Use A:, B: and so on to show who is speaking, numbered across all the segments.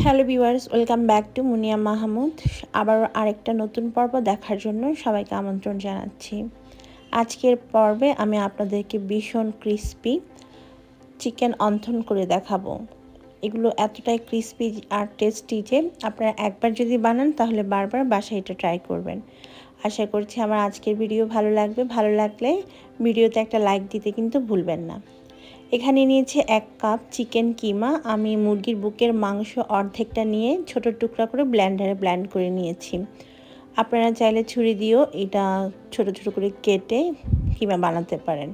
A: Hello viewers, welcome back to Muniya Mahmud. আবারও আরেকটা নতুন পর্ব দেখার জন্য সবাইকে আমন্ত্রণ জানাচ্ছি। আজকের পর্বে আমি আপনাদেরকে ভীষণ ক্রিস্পি চিকেন অন্থন করে দেখাবো। এগুলো এতটাই ক্রিস্পি আর টেস্টি যে আপনারা একবার যদি বানান তাহলে বারবার বাসায় এটা ট্রাই করবেন। আশা করছি আমার আজকের ভিডিও ভালো লাগবে। ভালো লাগলে ভিডিওতে একটা লাইক দিতে কিন্তু ভুলবেন না। এখানে নিয়েছি 1 কাপ চিকেন কিমা। আমি মুরগির বুকের মাংস অর্ধেকটা নিয়ে ছোট টুকরা করে ব্লেন্ডারে ব্লেন্ড করে নিয়েছি। আপনারা চাইলে ছুরি দিয়েও এটা ছোট ছোট করে কেটে কিমা বানাতে পারেন।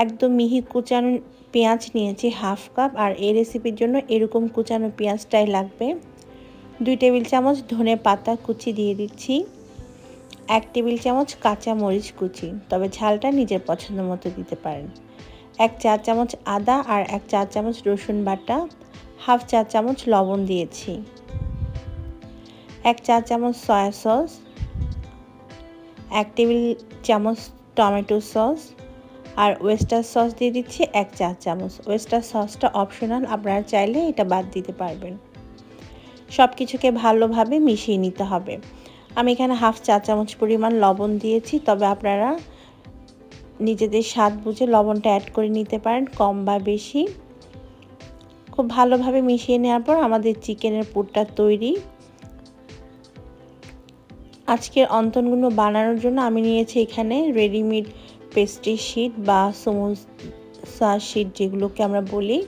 A: একদম মিহি কুচানো পেঁয়াজ নিয়েছি 1/2 কাপ, আর এই রেসিপির জন্য এরকম কুচানো পেঁয়াজটাই লাগবে। 2 টেবিল চামচ ধনে পাতা কুচি দিয়ে দিচ্ছি, 1 টেবিল চামচ কাঁচা মরিচ কুচি, তবে ঝালটা নিজের পছন্দ মতো দিতে পারেন। 1 চা চামচ আদা আর 1 চা চামচ রসুন বাটা, 1/2 চা চামচ লবণ দিয়েছি, 1 চা চামচ সয়া সস, 1 টেবিল চামচ টমেটো সস, আর ওয়েস্টার সস দিয়ে দিচ্ছি 1 চা চামচ। ওয়েস্টার সসটা অপশনাল, আপনারা চাইলে এটা বাদ দিতে পারবেন। সব কিছুকে ভালোভাবে মিশিয়ে নিতে হবে। আমি এখানে 1/2 চা চামচ পরিমাণ লবণ দিয়েছি, তবে আপনারা নিজেদের স্বাদ বুঝে লবণটা অ্যাড করে নিতে পারেন, কম বা বেশি। খুব ভালোভাবে মিশিয়ে নেওয়ার পর আমাদের চিকেনের পুরটা তৈরি। আজকের অন্তনগুলো বানানোর জন্য আমি নিয়েছি এখানে রেডিমেড পেস্ট্রি শিট বা সমোসা শিট যেগুলোকে আমরা বলি।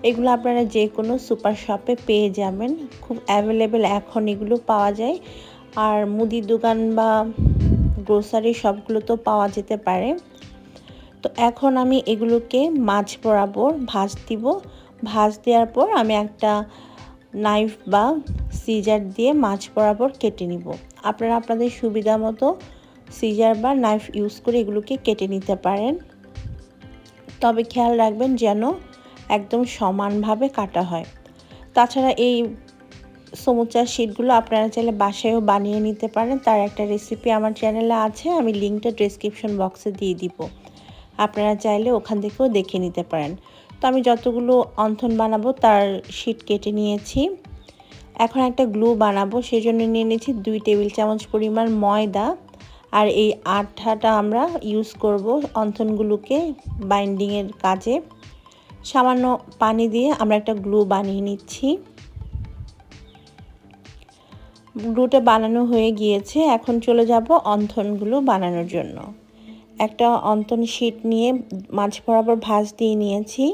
A: এগুলো আপনারা যে কোনো সুপার শপে পেয়ে যাবেন, খুব অ্যাভেলেবেল এখন এগুলো পাওয়া যায়। আর মুদি দোকান বা গ্রোসারি শপগুলোতেও পাওয়া যেতে পারে। তো এখন আমি এগুলোকে মাছ বরাবর ভাঁজ দিব। ভাঁজ দেওয়ার পর আমি একটা নাইফ বা সিজার দিয়ে মাছ বরাবর কেটে নিব। আপনারা আপনাদের সুবিধা মতো সিজার বা নাইফ ইউজ করে এগুলোকে কেটে নিতে পারেন, তবে খেয়াল রাখবেন যেন একদম সমানভাবে কাটা হয়। তাছাড়া এই সমুচা শিটগুলো আপনারা চাইলে বাসায়ও বানিয়ে নিতে পারেন। তার একটা রেসিপি আমার চ্যানেলে আছে, আমি লিঙ্কটা ডেসক্রিপশন বক্সে দিয়ে দিব, আপনারা চাইলে ওখান থেকেও দেখে নিতে পারেন। তো আমি যতগুলো অন্থন বানাবো তার শিট কেটে নিয়েছি। এখন একটা গ্লু বানাবো, সেজন্য নিয়ে নিয়েছি 2 টেবিল চামচ পরিমাণ ময়দা, আর এই আঠাটা আমরা ইউজ করব অন্থনগুলোকে বাইন্ডিংয়ের কাজে। সামান্য পানি দিয়ে আমরা একটা গ্লু বানিয়ে নিচ্ছি। গ্লুটা বানানো হয়ে গিয়েছে, এখন চলে যাব অন্থনগুলো বানানোর জন্য। একটা অন্তন শিট নিয়ে মাছ বরাবর ভাঁজ দিয়ে নিয়েছি।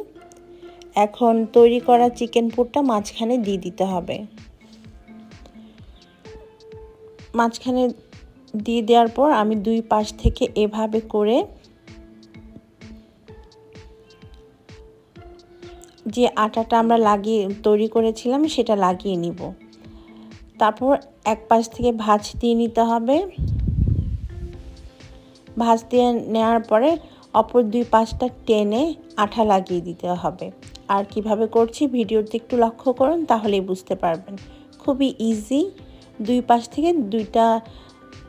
A: এখন তৈরি করা চিকেন পুরটা মাঝখানে দিয়ে দিতে হবে। মাঝখানে দিয়ে দেওয়ার পর আমি 2 পাশ থেকে এভাবে করে যে আটাটা আমরা তৈরি করেছিলাম সেটা লাগিয়ে নিব। তারপর এক পাশ থেকে ভাঁজ দিয়ে নিতে হবে। ভাঁজ দিয়ে নেওয়ার পরে অপর 2 পাশটা টেনে আঠা লাগিয়ে দিতে হবে। আর কিভাবে করছি ভিডিওতে একটু লক্ষ্য করুন, তাহলেই বুঝতে পারবেন। খুবই ইজি, 2 পাশ থেকে 2টা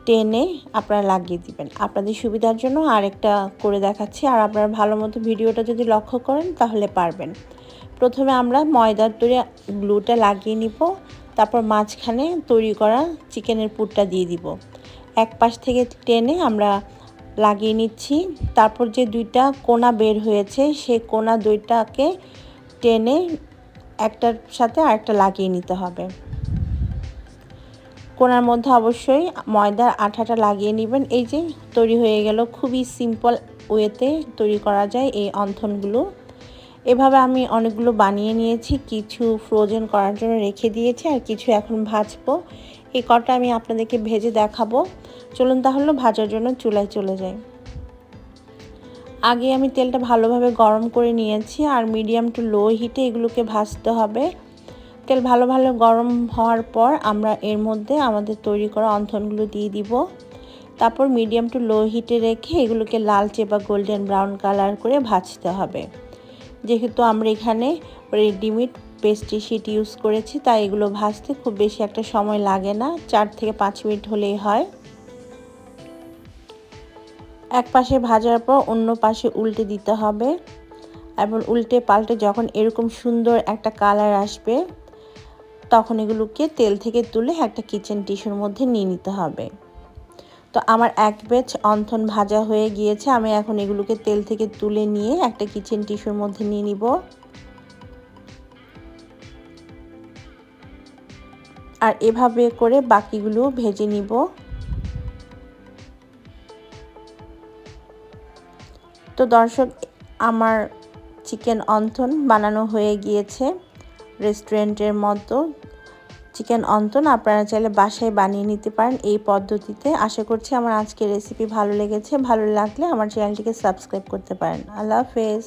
A: টেনে আপনারা লাগিয়ে দিবেন। আপনাদের সুবিধার জন্য আরেকটা করে দেখাচ্ছি, আর আপনারা ভালো মতো ভিডিওটা যদি লক্ষ্য করেন তাহলে পারবেন। প্রথমে আমরা ময়দার তৈরি গ্লুটা লাগিয়ে নিব, তারপর মাঝখানে তৈরি করা চিকেনের পুরটা দিয়ে দিব। এক পাশ থেকে টেনে আমরা লাগিয়ে নিচ্ছি। তারপর যে 2টা কোনা বের হয়েছে সেই কোনা 2টাকে টেনে একটার সাথে আরেকটা লাগিয়ে নিতে হবে। কোনার মধ্যে অবশ্যই ময়দার আঠাটা লাগিয়ে নেবেন। এই যে তৈরি হয়ে গেল, খুবই সিম্পল ওয়েতে তৈরি করা যায় এই অন্থনগুলো। এভাবে আমি অনেকগুলো বানিয়ে নিয়েছি, কিছু ফ্রোজেন করার জন্য রেখে দিয়েছি, আর কিছু এখন ভাজবো। এই কটা আমি আপনাদেরকে ভেজে দেখাবো। চলুন তাহলে ভাজার জন্য চুলায় চলে যাই। আগে আমি তেলটা ভালোভাবে গরম করে নিয়েছি, আর মিডিয়াম টু লো হিটে এগুলোকে ভাজতে হবে। তেল ভালো গরম হওয়ার পর আমরা এর মধ্যে আমাদের তৈরি করা অন্থনগুলো দিয়ে দিব। তারপর মিডিয়াম টু লো হিটে রেখে এগুলোকে লালচে বা গোল্ডেন ব্রাউন কালার করে ভাজতে হবে। যেহেতু আমরা এখানে রেডিমেড পেস্ট্রি শিট ইউজ করেছি, তাই এগুলো ভাজতে খুব বেশি একটা সময় লাগে না, 4 থেকে 5 মিনিট হলেই হয়। এক পাশে ভাজার পর অন্য পাশে উল্টে দিতে হবে, এবং উল্টে পাল্টে যখন এরকম সুন্দর একটা কালার আসবে তখন এগুলোকে তেল থেকে তুলে একটা কিচেন টিস্যুর মধ্যে নিয়ে নিতে হবে। তো আমার এক ব্যাচ অন্থন ভাজা হয়ে গিয়েছে। আমি এখন এগুলোকে তেল থেকে তুলে নিয়ে একটা কিচেন টিস্যুর মধ্যে নিয়ে নিব। আর এভাবে করে বাকিগুলো ভেজে নিব। তো দর্শক, আমার চিকেন অন্থন বানানো হয়ে গিয়েছে রেস্টুরেন্টের মতো। চিকেন অন্থন আপনারা চাইলে বাসায় বানিয়ে নিতে পারেন এই পদ্ধতিতে। আশা করছি আমার আজকের রেসিপি ভালো লেগেছে। ভালো লাগলে আমার চ্যানেলটিকে সাবস্ক্রাইব করতে পারেন। আল্লাহ হাফেজ।